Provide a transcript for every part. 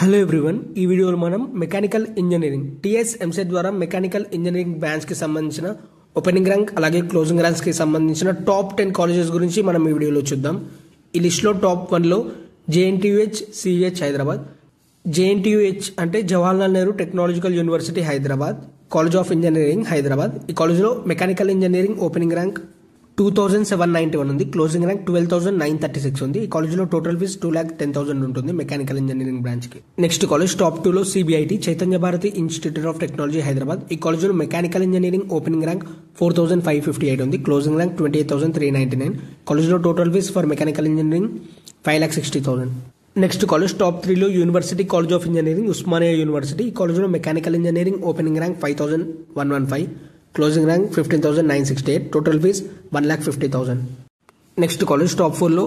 Hello everyone, ఈ వీడియోలో మనం మెకానికల్ ఇంజనీరింగ్ టీఎస్ ఎంసెట్ ద్వారా మెకానికల్ ఇంజనీరింగ్ బ్రాంచ్కి సంబంధించిన ఓపెనింగ్ ర్యాంక్ అలాగే క్లోజింగ్ ర్యాంక్స్కి సంబంధించిన టాప్ 10 కాలేజెస్ గురించి మనం ఈ వీడియోలో చూద్దాం. ఈ లిస్ట్లో టాప్ 1లో జేఎన్టీయూహెచ్ సిహెచ్ హైదరాబాద్. జేఎన్టీయూహెచ్ అంటే Jawaharlal Nehru technological university Hyderabad, college of engineering Hyderabad. ఈ కాలేజ్లో మెకానికల్ ఇంజనీరింగ్ ఓపెనింగ్ ర్యాంక్ 2791 ఉంది, క్లోజింగ్ ర్యాంక్ 12,936 ఉంది. ఈ కాలేజ్లో టోటల్ ఫీజు 2,10,000 ఉంటుంది మెకానికల్ ఇంజనీరింగ్ బ్రాంచ్ కి. నెక్స్ట్ కాలేజ్ టాప్ 2లో CBIT Chaitanya Bharathi institute of technology Hyderabad. ఈ కాలేజ్లో మెకానికల్ ఇంజనీరింగ్ ఓపెనింగ్ ర్యాంక్ 4,558 ఉంది, క్లోజింగ్ ర్యాంక్ 28,399. కాలేజ్లో total fee for mechanical engineering 5,60,000. Next college top 3లో university college of engineering Osmania university. ఈ కాలేజ్లో mechanical engineering opening rank 5,115, closing rank 15,968, total fee 1,50,000. Next college top 4లో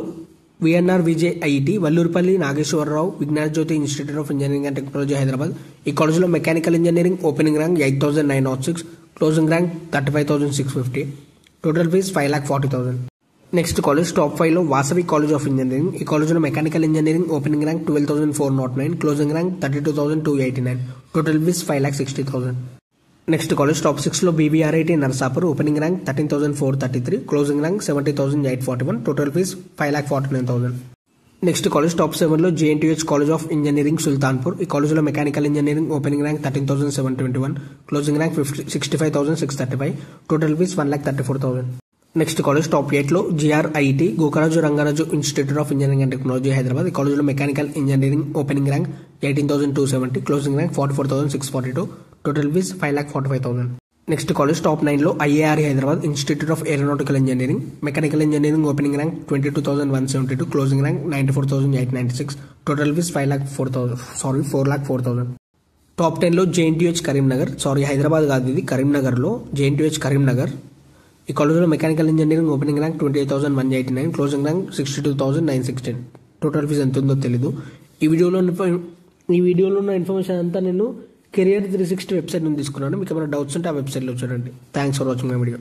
VNR VJIT Vallurupalli Nageswara Rao Vignana Jyothi institute of engineering and technology Hyderabad. ఈ కాలేజ్లో mechanical engineering opening rank 8,906, closing rank 35,650, total fee 5,40,000. Next college top 5లో Vasavi college of engineering. ఈ కాలేజ్లో mechanical engineering opening rank 12,409, closing rank 32,289, total fee 5,60,000. Next college top 6లో BVRIT Narsapur opening rank 13,433, closing rank 70,841, total fee 5,49,000. Next college top 7లో JNTUH college of engineering Sultanpur. ఈ కాలేజ్లో mechanical engineering opening rank 13,721, closing rank 65,635, total fee 1,34,000. Next college top 8లో GRIT Gokaraju Rangaraju institute of engineering and technology Hyderabad. ఈ కాలేజ్లో mechanical engineering opening rank 18,270, closing rank 44,642, total fee 5,45,000. Next college top 9లో IARE Hyderabad institute of aeronautical engineering. Mechanical engineering opening rank 22,172, closing rank 94,896, total fee 4,04,000. Top 10లో JNTUH Karimnagar, Hyderabad కాదు ఇది కరీంనగర్లో JNTUH Karimnagar. ఈ కాలేజ్లో mechanical engineering opening rank 28,189, closing rank 62,916, total fee ఎంత ఉందో తెలీదు. ఈ వీడియోలో ఉన్న ఇన్ఫర్మేషన్ అంతా నేను కెరియర్ 360 వెబ్సైట్ నుంచి తీసుకున్నాను. మీకు ఏమైనా డౌట్స్ ఉంటే ఆ వెబ్సైట్లో చూడండి. Thanks for watching my video.